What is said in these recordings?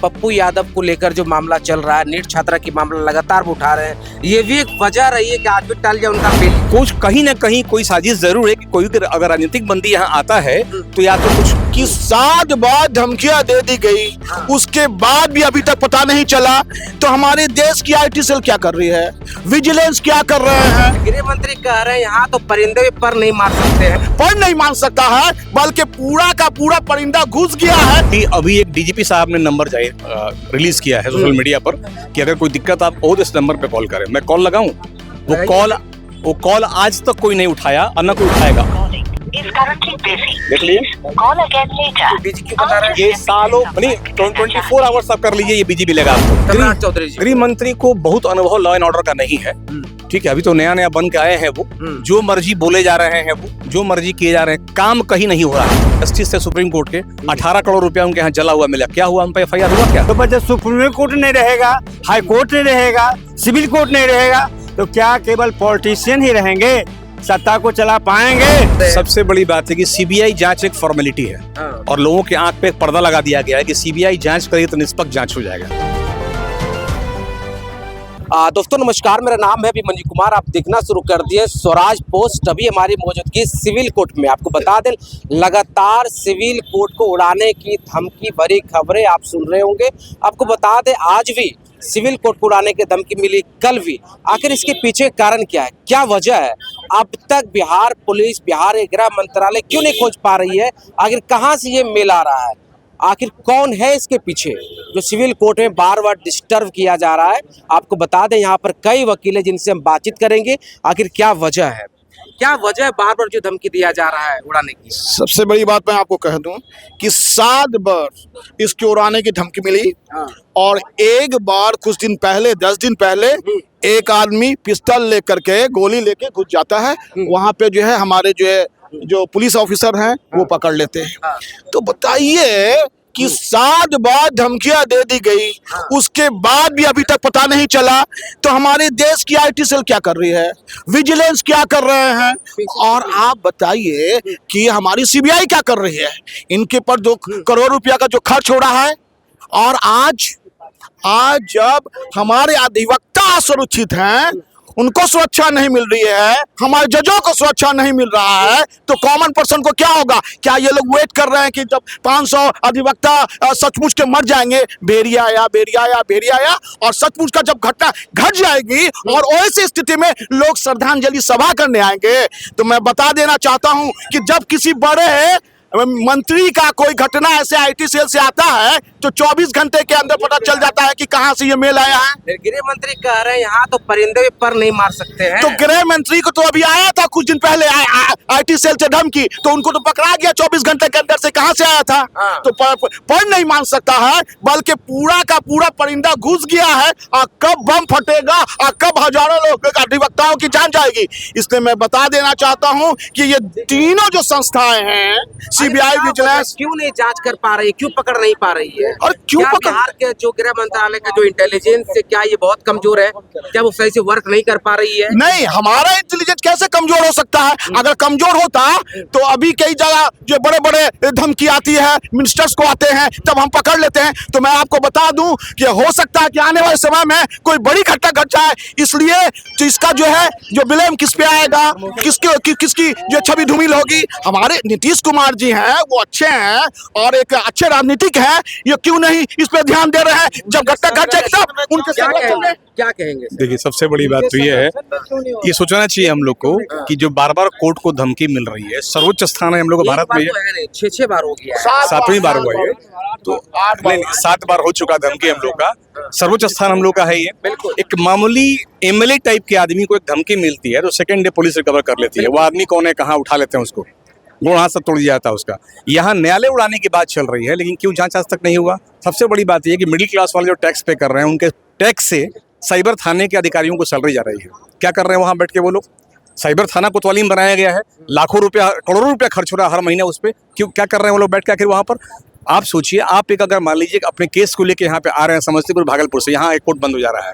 पप्पू यादव को लेकर जो मामला चल रहा है, नीट छात्रा की मामला लगातार वो उठा रहे हैं, ये भी एक वजह रही है कि आज भी टल जाए उनका बिल। कुछ कहीं ना कहीं कोई साजिश जरूर है कि कोई अगर राजनीतिक बंदी यहाँ आता है तो या तो कुछ कि 7 बार धमकियां दे दी गई, उसके बाद भी अभी तक पता नहीं चला। तो हमारे देश की आईटी सेल क्या कर रही है, विजिलेंस क्या कर रहे हैं? गृह मंत्री कह रहे हैं यहाँ तो परिंदे भी पर नहीं मार सकते हैं। पर नहीं मान सकता है, बल्कि पूरा का पूरा परिंदा घुस गया है। कि अभी एक डीजीपी साहब ने नंबर रिलीज किया है सोशल मीडिया पर कि अगर कोई दिक्कत आप हो तो इस नंबर पे कॉल करें। मैं कॉल लगाऊं, वो कॉल आज तक कोई नहीं उठाया और न कोई उठाएगा। देख लीजिए बीजी क्यों बता रहे हैं? ये सालों 24 आवर्स आप कर लीजिए, ये बीजी मिलेगा आपको। कमलनाथ चौधरी जी, गृह मंत्री को बहुत अनुभव लॉ एंड ऑर्डर का नहीं है, ठीक है। अभी तो नया बन के आए हैं वो, जो मर्जी बोले जा रहे हैं, वो जो मर्जी किए जा रहे हैं, काम कहीं नहीं हो रहा है। जस्टिस से सुप्रीम कोर्ट के 18 करोड़ रुपया उनके यहाँ जला हुआ मिला। क्या हुआ, हम पे FIR हुआ क्या? तो जब सुप्रीम कोर्ट नहीं रहेगा, हाई कोर्ट नहीं रहेगा, सिविल कोर्ट नहीं रहेगा, तो क्या केवल पॉलिटिशियन ही रहेंगे, सत्ता को चला पाएंगे? सबसे बड़ी बात है कि सीबीआई जांच एक फॉर्मेलिटी है और लोगों के आंख पे एक पर्दा लगा दिया गया है कि सीबीआई जांच करेगी तो निष्पक्ष जांच हो जाएगा। दोस्तों नमस्कार, मेरा नाम है अभिमन्यु कुमार। आप देखना शुरू कर दिए स्वराज पोस्ट। अभी हमारी मौजूदगी सिविल कोर्ट में। आपको बता दें, लगातार सिविल कोर्ट को उड़ाने की धमकी भरी खबरें आप सुन रहे होंगे। आपको बता दें, आज भी सिविल कोर्ट को उड़ाने की धमकी मिली, कल भी। आखिर इसके पीछे कारण क्या है, क्या वजह है? अब तक बिहार पुलिस, बिहार गृह मंत्रालय क्यों नहीं खोज पा रही है? आखिर कहाँ से ये मेल आ रहा है? आखिर कौन है इसके पीछे जो सिविल कोर्ट में बार बार डिस्टर्ब किया जा रहा है? आपको बता दें, यहाँ पर कई वकील हैं जिनसे हम बातचीत करेंगे। आखिर क्या वजह है, क्या वजह है बार बार जो धमकी दिया जा रहा है उड़ाने की? सबसे बड़ी बात मैं आपको कह दूं कि 7 बार इसके उड़ाने की धमकी मिली और एक बार कुछ दिन पहले, 10 दिन पहले एक आदमी पिस्टल लेकर के, गोली लेके घुस जाता है। वहां पे जो है हमारे जो पुलिस ऑफिसर हैं वो पकड़ लेते हैं। तो बताइए कि 7 बार धमकियां दे दी गई, उसके बाद भी अभी तक पता नहीं चला। तो हमारे देश की आईटी सेल क्या कर रही है, विजिलेंस क्या कर रहे हैं, और आप बताइए कि हमारी सीबीआई क्या कर रही है? इनके पर 2 करोड़ रुपया का जो खर्च हो रहा है, और आज जब हमारे अधिवक्ता असुरक्षित हैं, उनको सुरक्षा नहीं मिल रही है, हमारे जजों को सुरक्षा नहीं मिल रहा है, तो कॉमन पर्सन को क्या होगा? क्या ये लोग वेट कर रहे हैं कि जब 500 अधिवक्ता सचमुच के मर जाएंगे, भेड़िया आया और सचमुच का जब घटना घट जाएगी और ऐसी स्थिति में लोग श्रद्धांजलि सभा करने आएंगे? तो मैं बता देना चाहता हूं कि जब किसी बड़े मंत्री का कोई घटना ऐसे आईटी सेल से आता है तो 24 घंटे के अंदर पता चल जाता है कि कहां से ये मेल आया है। गृह मंत्री कह रहे हैं यहाँ तो परिंदे भी पर नहीं मार सकते हैं। तो गृह मंत्री को तो अभी आया था कुछ दिन पहले आईटी सेल से धमकी, तो उनको तो पकड़ा गया 24 घंटे के अंदर से। कहां से आया था? तो पर नहीं मान सकता है, बल्कि पूरा का पूरा परिंदा घुस गया है। और कब बम फटेगा और कब हजारों लोग अधिवक्ताओं की जान जाएगी? इसलिए मैं बता देना चाहता हूं कि ये तीनों जो संस्थाएं हैं, सीबीआई, विजिलेंस, क्यों नहीं जांच कर पा रही है, क्यों पकड़ नहीं पा रही है? और क्यों बिहार के जो गृह मंत्रालय का जो इंटेलिजेंस है, क्या ये बहुत कमजोर है? क्या वो सही से वर्क नहीं कर पा रही है? नहीं, हमारा इंटेलिजेंस कैसे कमजोर हो सकता है? अगर कमजोर होता तो अभी कई जगह जो बड़े बड़े धमकी आती है, मिनिस्टर्स को आते हैं, तब हम पकड़ लेते हैं। तो मैं आपको बता दूं कि हो सकता है कि आने वाले समय में कोई बड़ी घटना घट जाए, इसलिए तो इसका जो है जो ब्लेम किस पे आएगा, किसकी जो छवि धूमिल होगी? हमारे नीतीश कुमार जी हैं, वो अच्छे हैं और एक अच्छे राजनीतिक हैं, ये क्यों नहीं इस पे ध्यान दे रहे हैं? जब घटना घट जाएगी तब उनके क्या कहेंगे? देखिए, सबसे बड़ी बात तो ये है, ये सोचना चाहिए हम लोग को कि जो बार बार कोर्ट को धमकी मिल रही है, सर्वोच्च स्थान है हम लोग भारत में, 6 बार हो गया है, 7वीं बार हुआ है, तो 7 बार हो चुका धमकी हम लोग का। सर्वोच्च स्थान हम लोग का है। ये एक मामूली MLA टाइप के आदमी को एक धमकी मिलती है तो सेकंड डे पुलिस रिकवर कर लेती है। वो आदमी कौन है, कहाँ उठा लेते हैं उसको, गुण हाथ से तोड़ दिया जाता है उसका। यहाँ न्यायालय उड़ाने की बात चल रही है, लेकिन क्यों जांच आज तक नहीं हुआ? सबसे बड़ी बात यह कि मिडिल क्लास वाले जो टैक्स पे कर रहे हैं, उनके टैक्स से साइबर थाने के अधिकारियों को सैलरी जा रही है। क्या कर रहे हैं वहां बैठ के वो लोग? साइबर थाना कोतवाली में बनाया गया है, लाखों रुपया, करोड़ों रुपया खर्च हो रहा है हर महीने उस पर। क्यों, क्या कर रहे हैं वो लोग बैठ के आखिर वहां पर? आप सोचिए, आप एक अगर मान लीजिए अपने केस को लेकर यहाँ पे आ रहे हैं समस्तीपुर, भागलपुर से, यहाँ एक कोर्ट बंद हो जा रहा है,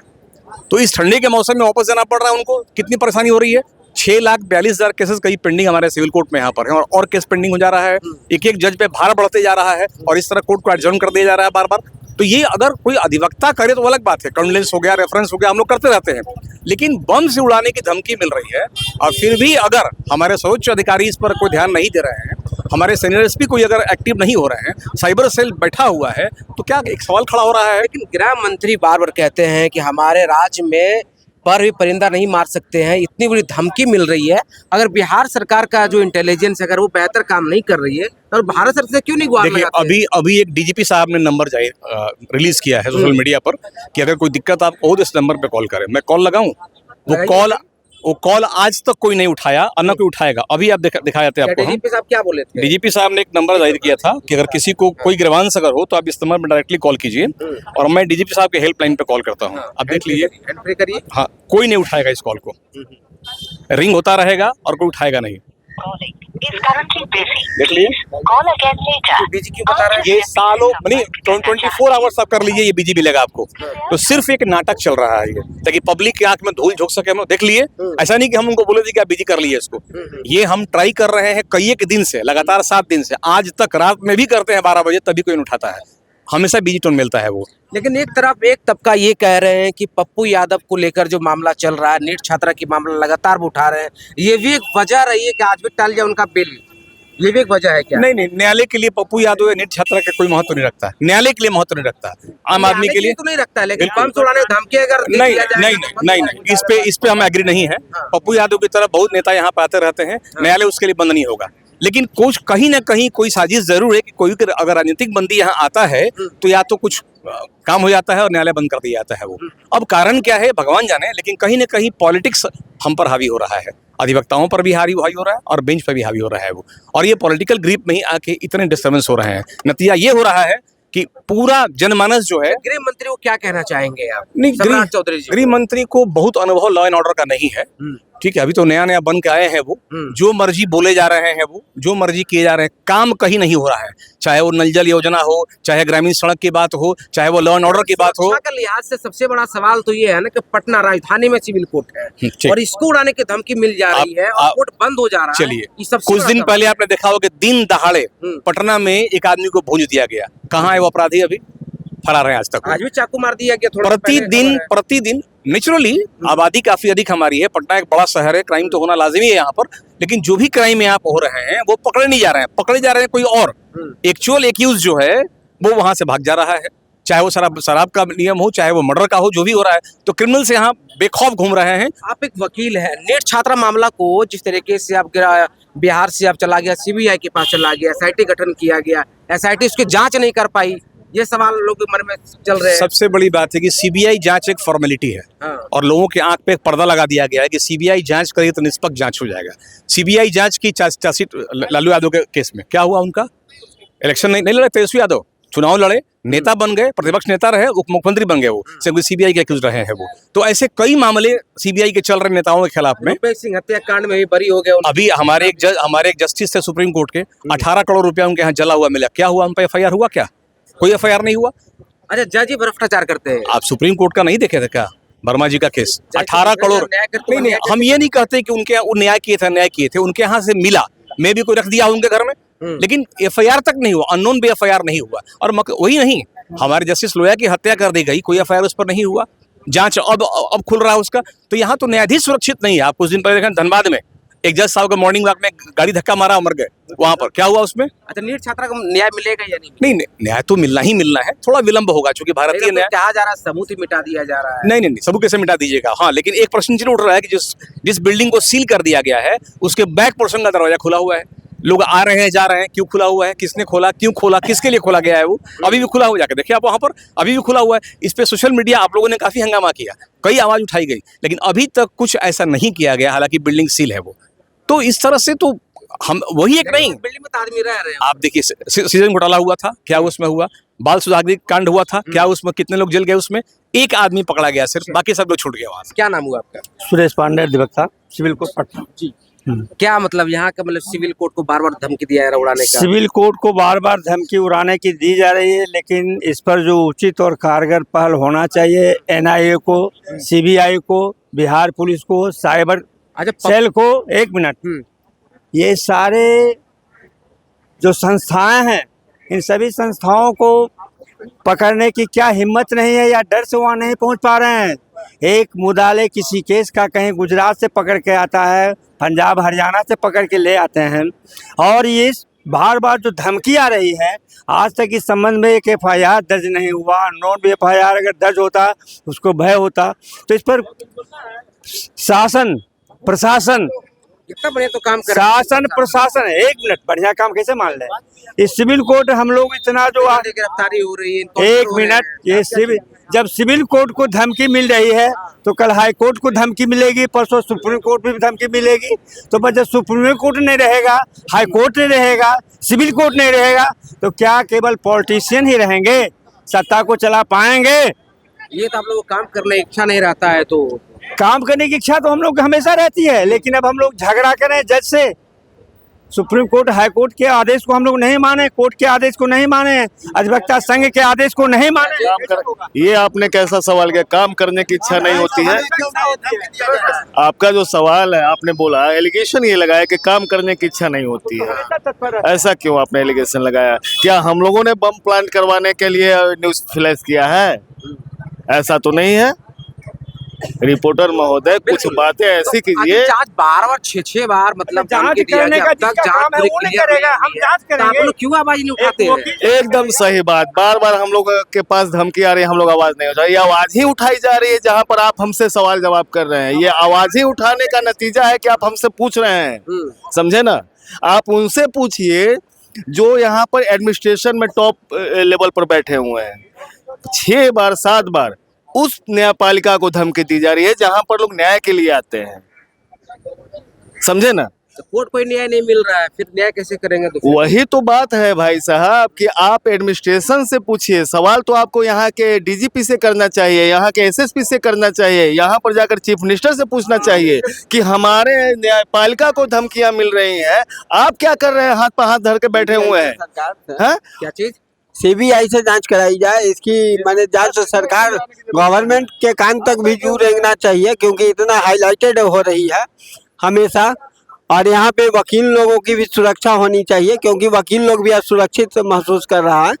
तो इस ठंडी के मौसम में वापस जाना पड़ रहा है उनको। कितनी परेशानी हो रही है? 6,42,000 केसेस कहीं पेंडिंग हमारे सिविल कोर्ट में यहाँ पर है, और केस पेंडिंग हो जा रहा है। एक जज पे भार बढ़ते जा रहा है और इस तरह कोर्ट को एडजर्न कर दिया जा रहा है बार बार। तो ये अगर कोई अधिवक्ता करे तो अलग बात है, कंडोलेंस हो गया, रेफरेंस हो गया, हम लोग करते रहते हैं, लेकिन बम से उड़ाने की धमकी मिल रही है और फिर भी अगर हमारे सर्वोच्च अधिकारी इस पर कोई ध्यान नहीं दे रहे हैं, हमारे सीनियर एसपी कोई अगर एक्टिव नहीं हो रहे हैं, साइबर सेल बैठा हुआ है, तो क्या एक सवाल खड़ा हो रहा है। लेकिन गृह मंत्री बार बार कहते हैं कि हमारे राज्य में पर भी परिंदा नहीं मार सकते हैं, इतनी बड़ी धमकी मिल रही है। अगर बिहार सरकार का जो इंटेलिजेंस है अगर वो बेहतर काम नहीं कर रही है तो भारत सरकार से क्यों नहीं गुहार देखिए लगाते हैं? अभी एक डीजीपी साहब ने नंबर रिलीज किया है सोशल मीडिया पर कि अगर कोई दिक्कत आपको हो तो इस नंबर पे कॉल करें। मैं कॉल लगाऊं, वो कॉल आज तक कोई नहीं उठाया और न कोई उठाएगा। अभी आप दिखा जाते हैं आपको। डीजीपी साहब क्या बोले थे? डीजीपी साहब ने एक नंबर जाहिर किया था कि अगर किसी को कोई ग्रीवांस अगर हो तो आप इस नंबर पर डायरेक्टली कॉल कीजिए और मैं डीजीपी साहब के हेल्पलाइन पे कॉल करता हूँ। आप देख लीजिए, हैंड फ्री करिए। हाँ, कोई नहीं उठाएगा इस कॉल को, रिंग होता रहेगा और कोई उठाएगा नहीं। देख लीजिए, बीजी क्यों बता रहे हैं? ये सालों नहीं 24 आवर्स आप कर लीजिए, ये बिजी मिलेगा आपको। तो सिर्फ एक नाटक चल रहा है ये, ताकि पब्लिक की आंख में धूल झोंक सके। हम देख लिए, ऐसा नहीं कि हम उनको बोले थे कि आप बिजी कर लीजिए इसको। ये हम ट्राई कर रहे हैं कई एक दिन से, लगातार 7 दिन से, आज तक रात में भी करते हैं 12 बजे, तभी कोई नहीं उठाता है। हमेशा बिजी टोन मिलता है वो। लेकिन एक तरफ एक तबका ये कह रहे हैं कि पप्पू यादव को लेकर जो मामला चल रहा है, नीट छात्रा की मामला लगातार वो उठा रहे हैं, ये भी एक वजह रही है कि आज भी टल जाए उनका बिल, ये भी एक वजह है क्या? नहीं, न्यायालय के लिए पप्पू यादव या नीट छात्रा का कोई महत्व नहीं रखता, न्यायालय के लिए महत्व नहीं रखता, आम आदमी के लिए तो नहीं रखता है, लेकिन बिल्कुल। बम से उड़ाने की धमकी अगर दे नहीं दिया जाए नहीं तो नहीं नहीं, इस पे हम एग्री नहीं है। पप्पू यादव की तरह बहुत नेता यहाँ पे आते रहते हैं, न्यायालय उसके लिए बंद नहीं होगा। लेकिन कुछ कहीं ना कहीं कोई साजिश जरूर है कि कोई अगर राजनीतिक बंदी यहाँ आता है तो या तो कुछ काम हो जाता है और न्यायालय बंद कर दिया जाता है वो। अब कारण क्या है भगवान जाने, लेकिन कहीं ना कहीं पॉलिटिक्स हम पर हावी हो रहा है, अधिवक्ताओं पर भी हावी हो रहा है और बेंच पर भी हावी हो रहा है वो। और ये पॉलिटिकल ग्रिप में ही आके इतने डिस्टर्बेंस हो रहे हैं। नतीजा ये हो रहा है कि पूरा जनमानस जो है, गृह मंत्री को क्या कहना चाहेंगे आप? नहीं, सम्राट चौधरी जी गृह मंत्री को बहुत अनुभव लॉ एंड ऑर्डर का नहीं है। ठीक है, अभी तो नया नया बन के आए हैं वो, जो मर्जी बोले जा रहे हैं वो, जो मर्जी किए जा रहे हैं, काम कहीं नहीं हो रहा है। चाहे वो नल जल योजना हो, चाहे ग्रामीण सड़क की बात हो, चाहे वो लॉ एंड ऑर्डर की बात हो। सुरक्षा के लिहाज से सबसे बड़ा सवाल तो ये है ना कि पटना राजधानी में सिविल कोर्ट है और इसको उड़ाने की धमकी मिल जा रही है और कोर्ट बंद हो जा रहा है। चलिए, कुछ दिन पहले आपने देखा होगा कि दिन दहाड़े पटना में एक आदमी को भूंज दिया गया। कहाँ है वो अपराधी? अभी फरार है आज तक। आज भी चाकू मार दिया गया। प्रतिदिन नेचुरली आबादी काफी अधिक हमारी है, पटना एक बड़ा शहर है, क्राइम तो होना लाजिमी है यहाँ पर, लेकिन जो भी क्राइम यहाँ पर हो रहे हैं वो पकड़े नहीं जा रहे हैं, पकड़े जा रहे हैं कोई और। एक्चुअल एक्यूज जो है वो वहां से भाग जा रहा है, चाहे वो शराब का नियम हो, चाहे वो मर्डर का हो, जो भी हो रहा है, तो क्रिमिनल्स यहाँ बेखौफ घूम रहे हैं। आप एक वकील हैं, नीट छात्रा मामला को जिस तरीके से आप बिहार से आप चला गया, सीबीआई के पास चला गया, एसआईटी गठन किया गया, एसआईटी उसकी जांच नहीं कर पाई, ये सवाल लोगों के मन में चल रहे हैं। सबसे बड़ी बात है कि सीबीआई जांच एक फॉर्मेलिटी है और लोगों के आंख पे एक पर्दा लगा दिया गया है कि सीबीआई जांच करेगी तो निष्पक्ष जांच हो जाएगा। सीबीआई जांच की चार्जशीट लालू यादव के केस में क्या हुआ? उनका इलेक्शन नहीं लड़े, तेजस्वी यादव चुनाव लड़े, नेता बन गए, प्रतिपक्ष नेता रहे, उप मुख्यमंत्री बन गए, वो सिर्फ सीबीआई के एक्यूज रहे हैं वो। तो ऐसे कई मामले सीबीआई के चल रहे नेताओं के खिलाफ में। सिंह हत्याकांड में भी बरी हो गए। अभी हमारे एक जस्टिस थे सुप्रीम कोर्ट के, 18 करोड़ रुपया उनके यहाँ जला हुआ मिला। क्या हुआ? उन पर एफआईआर हुआ क्या? कोई एफआईआर नहीं हुआ। अच्छा, जज ही भ्रष्टाचार करते हैं। आप सुप्रीम कोर्ट का नहीं देखे थे क्या? वर्मा जी का केस 18 करोड़। नहीं, हम ये नहीं कहते कि उनके यहाँ न्याय किए थे, उनके यहाँ से मिला, मैं भी कोई रख दिया उनके घर में, लेकिन एफआईआर तक नहीं हुआ, अननोन भी एफआईआर नहीं हुआ। और वही नहीं, हमारे जस्टिस लोया की हत्या कर दी गई, कोई एफआईआर उस पर नहीं हुआ, जांच अब खुल रहा है उसका। तो यहाँ तो न्यायाधीश सुरक्षित नहीं है। आप कुछ दिन पहले देखा धनबाद में एक जज साहब को मॉर्निंग वॉक में गाड़ी धक्का मारा, मर गए। वहां पर क्या हुआ उसमें? अच्छा, नीट छात्रा को न्याय मिलेगा या नहीं? न्याय तो मिलना ही मिलना है, थोड़ा विलंब होगा क्योंकि भारतीय न्याय कहा जा रहा है सबूत ही मिटा दिया जा रहा है। नहीं, सबूत कैसे मिटा दीजिएगा? हाँ, लेकिन एक प्रश्न चिन्ह उठ रहा है कि जिस बिल्डिंग को सील कर दिया गया है उसके बैक पोर्शन का दरवाजा खुला हुआ है, लोग आ रहे हैं, जा रहे हैं, क्यों खुला हुआ है? किसने खोला? क्यों खोला? किसके लिए खोला गया है? वो अभी भी खुला हुआ, जाकर देखिए आप वहां पर अभी भी खुला हुआ है। इस पे सोशल मीडिया आप लोगों ने काफी हंगामा किया, कई आवाज उठाई गई, लेकिन अभी तक कुछ ऐसा नहीं किया गया, हालांकि बिल्डिंग सील है वो। तो इस तरह से तो हम वही एक नहीं, बिल्डिंग में आदमी रह रहे हैं। आप देखिए सीजन घोटाला हुआ था, क्या उसमें हुआ? बाल सुधागृह कांड हुआ था, क्या उसमें कितने लोग जल गए? उसमें एक आदमी पकड़ा गया सिर्फ, बाकी सब लोग छूट गए वहां से। क्या नाम हुआ आपका? सुरेश पांडे, अधिवक्ता, सिविल कोर्ट पटना। जी, क्या मतलब यहाँ का सिविल कोर्ट को बार बार धमकी दिया है उड़ाने का? सिविल कोर्ट को बार बार धमकी उड़ाने की दी जा रही है, लेकिन इस पर जो उचित और कारगर पहल होना चाहिए, एनआईए को, सीबीआई को, बिहार पुलिस को, साइबर सेल को, एक मिनट, ये सारे जो संस्थाएं हैं, इन सभी संस्थाओं को पकड़ने की क्या हिम्मत नहीं है या डर से वहाँ नहीं पहुँच पा रहे हैं। एक मुदाले किसी केस का कहीं गुजरात से पकड़ के आता है, पंजाब हरियाणा से पकड़ के ले आते हैं, और ये बार बार जो धमकी आ रही है, आज तक इस संबंध में एक FIR दर्ज नहीं हुआ। नॉन FIR अगर दर्ज होता, उसको भय होता, तो इस पर शासन प्रशासन, कितना बढ़िया तो काम कर शासन प्रशासन, एक मिनट, बढ़िया काम कैसे मान ले। इस सिविल कोर्ट हम लोग इतना जो गिरफ्तारी हो रही है, एक मिनट, ये सिविल, जब सिविल कोर्ट को धमकी मिल रही है तो कल हाई कोर्ट को धमकी मिलेगी, परसों सुप्रीम कोर्ट में भी धमकी मिलेगी। तो बस जब सुप्रीम कोर्ट नहीं रहेगा, हाई कोर्ट नहीं रहेगा, सिविल कोर्ट नहीं रहेगा, तो क्या केवल पॉलिटिशियन ही रहेंगे, सत्ता को चला पाएंगे? ये तो आप लोगों को काम करने की इच्छा नहीं रहता है, तो काम करने की इच्छा तो हम लोग हमेशा रहती है, लेकिन अब हम लोग झगड़ा करें जज से। सुप्रीम कोर्ट हाई कोर्ट के आदेश को हम लोग नहीं माने, कोर्ट के आदेश को नहीं माने, अधिवक्ता संघ के आदेश को नहीं माने। ये आपने कैसा सवाल किया? काम करने की इच्छा नहीं होती है? आपका जो सवाल है, आपने बोला एलिगेशन ये लगाया कि काम करने की इच्छा नहीं होती है। ऐसा क्यों आपने एलिगेशन लगाया? क्या हम लोगों ने बम प्लांट करवाने के लिए न्यूज़ फ्लैश किया है? ऐसा तो नहीं है। रिपोर्टर महोदय, कुछ बातें ऐसी कीजिए। जांच बार बार 6 बार मतलब जांच करने का जिसका काम है वो नहीं करेगा, हम जांच करेंगे। आप लोग क्यों आवाज नहीं उठाते हैं? एकदम सही बात। बार बार हम लोग के पास धमकी आ रही है, हम लोग आवाज नहीं उठा रहे। ये आवाज ही उठाई जा रही है जहां पर आप हमसे सवाल जवाब कर रहे हैं। ये आवाज ही उठाने का नतीजा है कि आप हमसे पूछ रहे हैं, समझे ना? आप उनसे पूछिए जो यहाँ पर एडमिनिस्ट्रेशन में टॉप लेवल पर बैठे हुए हैं। 6 बार 7 बार उस न्यायपालिका को धमकी दी जा रही है जहां पर लोग न्याय के लिए आते हैं, समझे ना? तो कोर्ट कोई न्याय नहीं मिल रहा है, फिर न्याय कैसे करेंगे? तो फिर वही तो बात है भाई साहब कि आप एडमिनिस्ट्रेशन से पूछिए। सवाल तो आपको यहाँ के DGP से करना चाहिए, यहाँ के SSP से करना चाहिए, यहाँ पर जाकर चीफ मिनिस्टर से पूछना चाहिए कि हमारे न्यायपालिका को धमकियां मिल रही हैं, आप क्या कर रहे हैं? हाथ पर हाथ धर के बैठे हुए हैं। हाँ? क्या चीज? CBI से जांच कराई जाए इसकी, मैंने जांच तो सरकार गवर्नमेंट के कान तक भी जू रेंगना चाहिए, क्योंकि इतना हाईलाइटेड हो रही है हमेशा। और यहाँ पे वकील लोगों की भी सुरक्षा होनी चाहिए, क्योंकि वकील लोग भी असुरक्षित महसूस कर रहा है।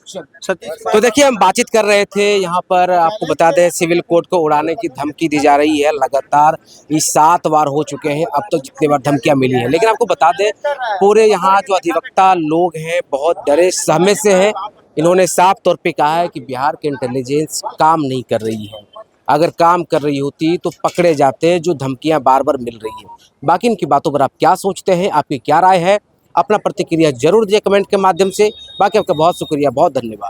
तो देखिए, हम बातचीत कर रहे थे यहाँ पर, आपको बता दें सिविल कोर्ट को उड़ाने की धमकी दी जा रही है लगातार। ये 7 बार हो चुके हैं अब तक जितने बार धमकियां मिली हैं। लेकिन आपको बता दें पूरे यहाँ जो अधिवक्ता लोग हैं बहुत डरे सहमे से हैं। इन्होंने साफ तौर पे कहा है कि बिहार की इंटेलिजेंस काम नहीं कर रही है। अगर काम कर रही होती तो पकड़े जाते हैं जो धमकियां बार बार मिल रही है। बाकी इनकी बातों पर आप क्या सोचते हैं, आपकी क्या राय है? अपना प्रतिक्रिया जरूर दिए कमेंट के माध्यम से। बाकी आपका बहुत शुक्रिया, बहुत धन्यवाद।